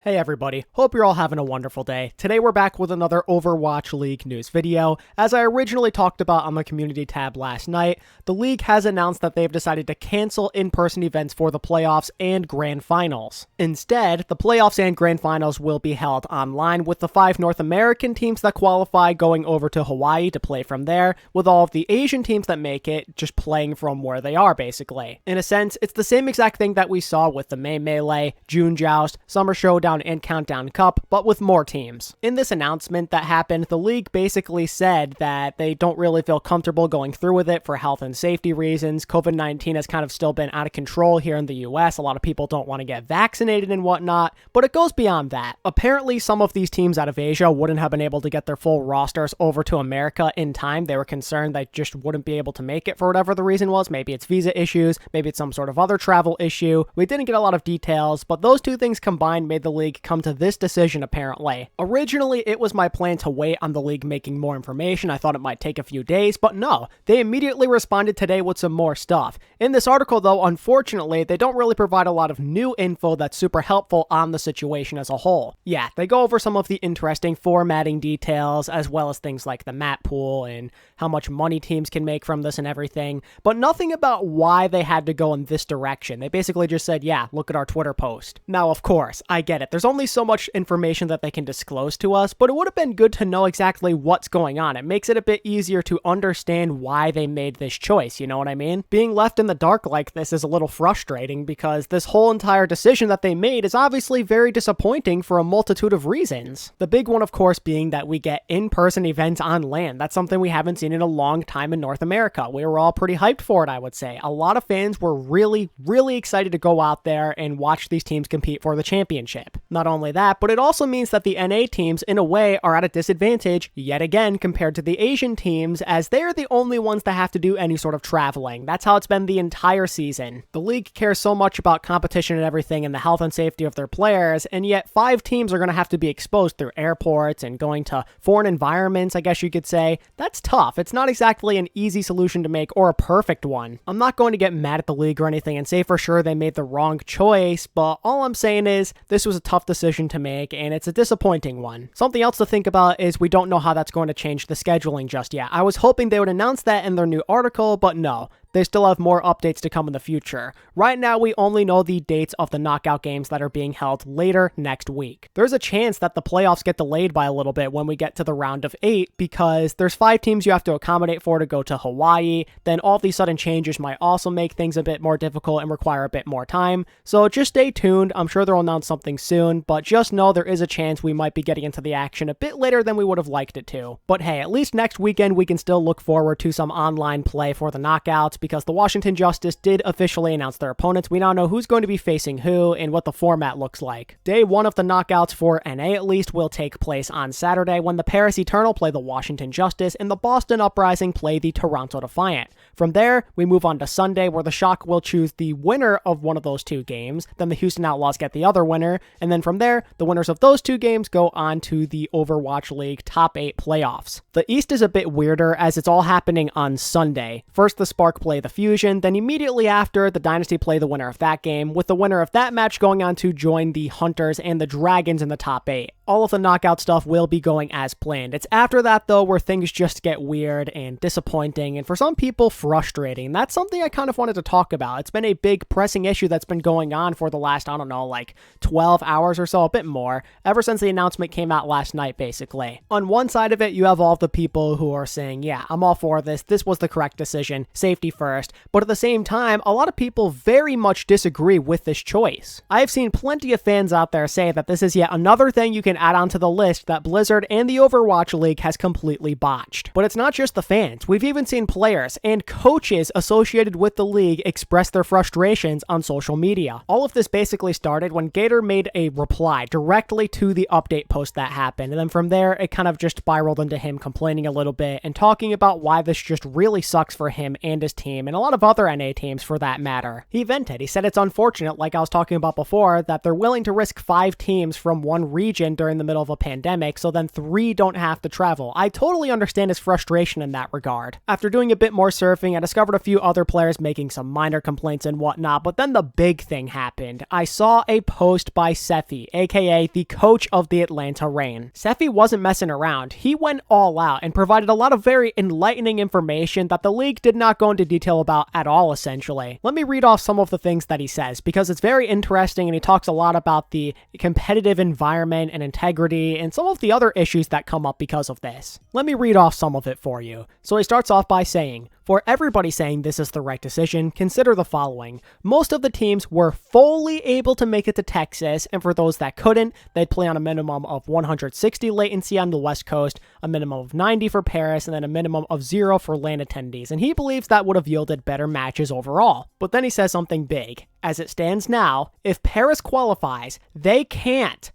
Hey everybody, hope you're all having a wonderful day. Today we're back with another Overwatch League news video. As I originally talked about on the community tab last night, the league has announced that they've decided to cancel in-person events for the playoffs and grand finals. Instead, the playoffs and grand finals will be held online, with the 5 North American teams that qualify going over to Hawaii to play from there, with all of the Asian teams that make it just playing from where they are basically. In a sense, it's the same exact thing that we saw with the May Melee, June Joust, Summer Showdown, and Countdown Cup, but with more teams. In this announcement that happened, the league basically said that they don't really feel comfortable going through with it for health and safety reasons. COVID-19 has kind of still been out of control here in the US. A lot of people don't want to get vaccinated and whatnot, but it goes beyond that. Apparently, some of these teams out of Asia wouldn't have been able to get their full rosters over to America in time. They were concerned they just wouldn't be able to make it for whatever the reason was. Maybe it's visa issues, maybe it's some sort of other travel issue. We didn't get a lot of details, but those two things combined made the league come to this decision apparently. Originally, it was my plan to wait on the league making more information. I thought it might take a few days, but no, they immediately responded today with some more stuff. In this article though, unfortunately, they don't really provide a lot of new info that's super helpful on the situation as a whole. Yeah, they go over some of the interesting formatting details, as well as things like the map pool and how much money teams can make from this and everything, but nothing about why they had to go in this direction. They basically just said, yeah, look at our Twitter post. Now, of course, I get it. There's only so much information that they can disclose to us, but it would have been good to know exactly what's going on. It makes it a bit easier to understand why they made this choice, you know what I mean? Being left in the dark like this is a little frustrating because this whole entire decision that they made is obviously very disappointing for a multitude of reasons. The big one, of course, being that we get in-person events on land. That's something we haven't seen in a long time in North America. We were all pretty hyped for it, I would say. A lot of fans were really excited to go out there and watch these teams compete for the championship. Not only that, but it also means that the NA teams, in a way, are at a disadvantage, yet again, compared to the Asian teams, as they're the only ones that have to do any sort of traveling. That's how it's been the entire season. The league cares so much about competition and everything and the health and safety of their players, and yet 5 teams are going to have to be exposed through airports and going to foreign environments, I guess you could say. That's tough. It's not exactly an easy solution to make or a perfect one. I'm not going to get mad at the league or anything and say for sure they made the wrong choice, but all I'm saying is this was a tough decision to make, and it's a disappointing one. Something else to think about is we don't know how that's going to change the scheduling just yet. I was hoping they would announce that in their new article, but no. They still have more updates to come in the future. Right now, we only know the dates of the knockout games that are being held later next week. There's a chance that the playoffs get delayed by a little bit when we get to the round of 8 because there's 5 teams you have to accommodate for to go to Hawaii. Then all these sudden changes might also make things a bit more difficult and require a bit more time. So just stay tuned. I'm sure they'll announce something soon, but just know there is a chance we might be getting into the action a bit later than we would have liked it to. But hey, at least next weekend we can still look forward to some online play for the knockouts, because the Washington Justice did officially announce their opponents. We now know who's going to be facing who and what the format looks like. Day 1 of the knockouts for NA at least will take place on Saturday when the Paris Eternal play the Washington Justice and the Boston Uprising play the Toronto Defiant. From there, we move on to Sunday where the Shock will choose the winner of one of those 2 games, then the Houston Outlaws get the other winner, and then from there, the winners of those 2 games go on to the Overwatch League Top 8 playoffs. The East is a bit weirder as it's all happening on Sunday. First, the Spark play the Fusion, then immediately after, the Dynasty play the winner of that game, with the winner of that match going on to join the Hunters and the Dragons in the top 8. All of the knockout stuff will be going as planned. It's after that, though, where things just get weird and disappointing, and for some people, frustrating. That's something I kind of wanted to talk about. It's been a big pressing issue that's been going on for the last, 12 hours or so, a bit more, ever since the announcement came out last night, basically. On one side of it, you have all the people who are saying, yeah, I'm all for this. This was the correct decision. Safety first. But at the same time, a lot of people very much disagree with this choice. I have seen plenty of fans out there say that this is yet another thing you can add onto the list that Blizzard and the Overwatch League has completely botched. But it's not just the fans. We've even seen players and coaches associated with the league express their frustrations on social media. All of this basically started when Gator made a reply directly to the update post that happened, and then from there, it kind of just spiraled into him complaining a little bit and talking about why this just really sucks for him and his team team, and a lot of other NA teams for that matter. He vented. He said it's unfortunate, like I was talking about before, that they're willing to risk 5 teams from one region during the middle of a pandemic, so then 3 don't have to travel. I totally understand his frustration in that regard. After doing a bit more surfing, I discovered a few other players making some minor complaints and whatnot, but then the big thing happened. I saw a post by Seffi, aka the coach of the Atlanta Reign. Seffi wasn't messing around. He went all out and provided a lot of very enlightening information that the league did not go into detail about at all, essentially. Let me read off some of the things that he says, because it's very interesting and he talks a lot about the competitive environment and integrity and some of the other issues that come up because of this. Let me read off some of it for you. So he starts off by saying, "For everybody saying this is the right decision, consider the following. Most of the teams were fully able to make it to Texas, and for those that couldn't, they'd play on a minimum of 160 latency on the West Coast, a minimum of 90 for Paris, and then a minimum of 0 for LAN attendees, and he believes that would have yielded better matches overall." But then he says something big. As it stands now, if Paris qualifies, they can't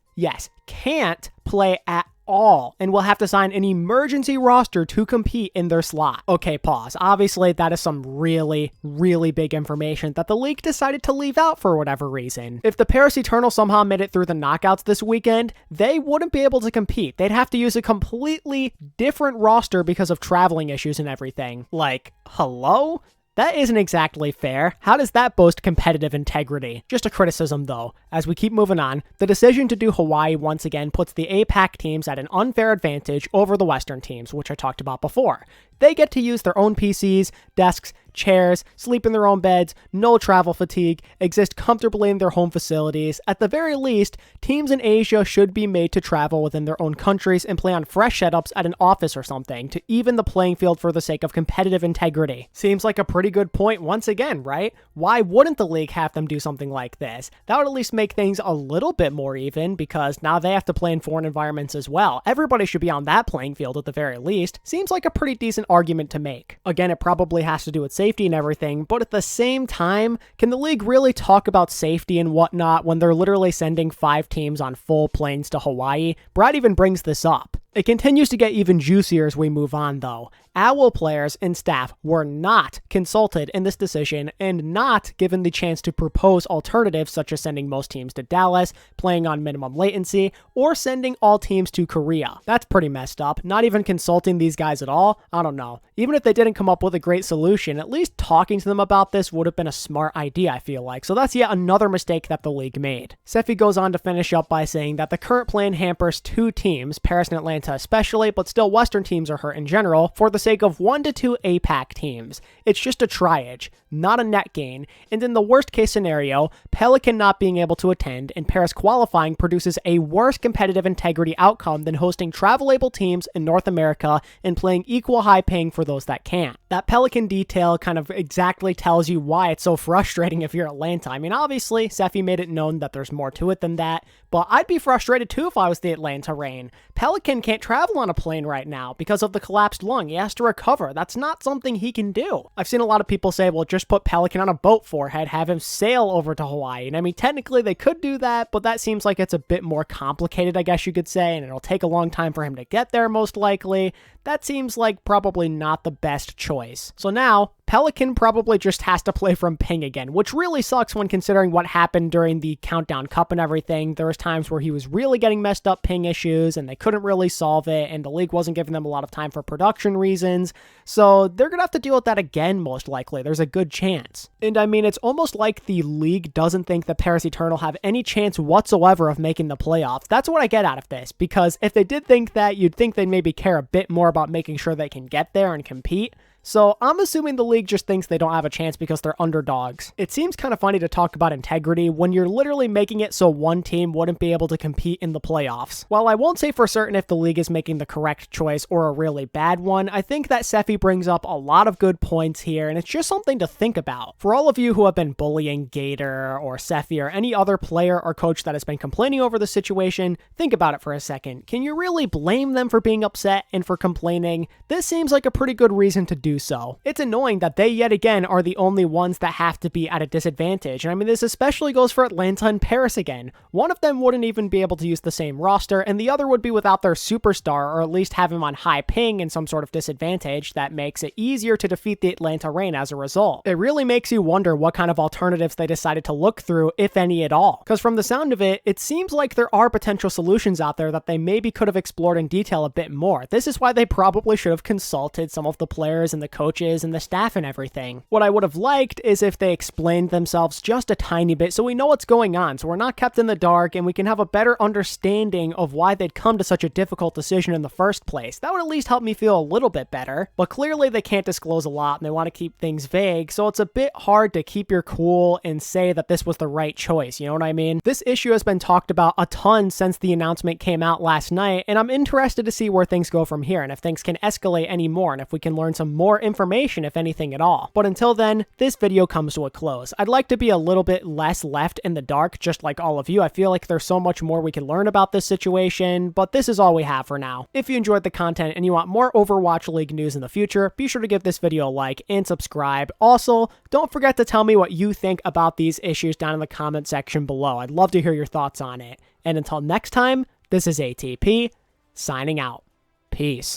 play at all, and will have to sign an emergency roster to compete in their slot. Okay, pause. Obviously, that is some really, really big information that the league decided to leave out for whatever reason. If the Paris Eternal somehow made it through the knockouts this weekend, they wouldn't be able to compete. They'd have to use a completely different roster because of traveling issues and everything. Like, hello? That isn't exactly fair. How does that boast competitive integrity? Just a criticism though. As we keep moving on, the decision to do Hawaii once again puts the APAC teams at an unfair advantage over the Western teams, which I talked about before. They get to use their own PCs, desks, chairs, sleep in their own beds, no travel fatigue, exist comfortably in their home facilities. At the very least, teams in Asia should be made to travel within their own countries and play on fresh setups at an office or something to even the playing field for the sake of competitive integrity. Seems like a pretty good point once again, right? Why wouldn't the league have them do something like this? That would at least make things a little bit more even, because now they have to play in foreign environments as well. Everybody should be on that playing field at the very least. Seems like a pretty decent argument to make. Again, it probably has to do with safety and everything, but at the same time, can the league really talk about safety and whatnot when they're literally sending 5 teams on full planes to Hawaii? Brad even brings this up. It continues to get even juicier as we move on though. OWL players and staff were not consulted in this decision and not given the chance to propose alternatives such as sending most teams to Dallas, playing on minimum latency, or sending all teams to Korea. That's pretty messed up. Not even consulting these guys at all? I don't know. Even if they didn't come up with a great solution, at least talking to them about this would have been a smart idea, I feel like. So that's yet another mistake that the league made. Seffi goes on to finish up by saying that the current plan hampers 2 teams, Paris and Atlanta especially, but still Western teams are hurt in general, for the sake of 1 to 2 APAC teams. It's just a triage, not a net gain, and in the worst case scenario, Pelican not being able to attend and Paris qualifying produces a worse competitive integrity outcome than hosting travel-able teams in North America and playing equal high paying for those that can't. That Pelican detail kind of exactly tells you why it's so frustrating if you're Atlanta. I mean, obviously, Seffi made it known that there's more to it than that, but I'd be frustrated too if I was the Atlanta Reign. Pelican can't travel on a plane right now because of the collapsed lung. He has to recover. That's not something he can do. I've seen a lot of people say, well, just put Pelican on a boat forehead, have him sail over to Hawaii. And I mean, technically they could do that, but that seems like it's a bit more complicated, I guess you could say, and it'll take a long time for him to get there most likely. That seems like probably not the best choice. So now, Pelican probably just has to play from ping again, which really sucks when considering what happened during the Countdown Cup and everything. There was times where he was really getting messed up ping issues and they couldn't really solve it, and the league wasn't giving them a lot of time for production reasons. So they're going to have to deal with that again, most likely. There's a good chance. And I mean, it's almost like the league doesn't think the Paris Eternal have any chance whatsoever of making the playoffs. That's what I get out of this, because if they did think that, you'd think they'd maybe care a bit more about making sure they can get there and compete. So I'm assuming the league just thinks they don't have a chance because they're underdogs. It seems kind of funny to talk about integrity when you're literally making it so one team wouldn't be able to compete in the playoffs. While I won't say for certain if the league is making the correct choice or a really bad one, I think that Seffi brings up a lot of good points here, and it's just something to think about. For all of you who have been bullying Gator or Seffi or any other player or coach that has been complaining over the situation, think about it for a second. Can you really blame them for being upset and for complaining? This seems like a pretty good reason to do do so. It's annoying that they yet again are the only ones that have to be at a disadvantage, and I mean this especially goes for Atlanta and Paris again. One of them wouldn't even be able to use the same roster, and the other would be without their superstar, or at least have him on high ping and some sort of disadvantage that makes it easier to defeat the Atlanta Reign as a result. It really makes you wonder what kind of alternatives they decided to look through, if any at all. Because from the sound of it, it seems like there are potential solutions out there that they maybe could have explored in detail a bit more. This is why they probably should have consulted some of the players and the coaches and the staff and everything. What I would have liked is if they explained themselves just a tiny bit so we know what's going on, so we're not kept in the dark and we can have a better understanding of why they'd come to such a difficult decision in the first place. That would at least help me feel a little bit better. But clearly they can't disclose a lot and they want to keep things vague, so it's a bit hard to keep your cool and say that this was the right choice, you know what I mean? This issue has been talked about a ton since the announcement came out last night, and I'm interested to see where things go from here and if things can escalate any more and if we can learn some more information, if anything at all. But until then, this video comes to a close. I'd like to be a little bit less left in the dark, just like all of you. I feel like there's so much more we can learn about this situation, but this is all we have for now. If you enjoyed the content and you want more Overwatch League news in the future, be sure to give this video a like and subscribe. Also, don't forget to tell me what you think about these issues down in the comment section below. I'd love to hear your thoughts on it. And until next time, this is ATP, signing out. Peace.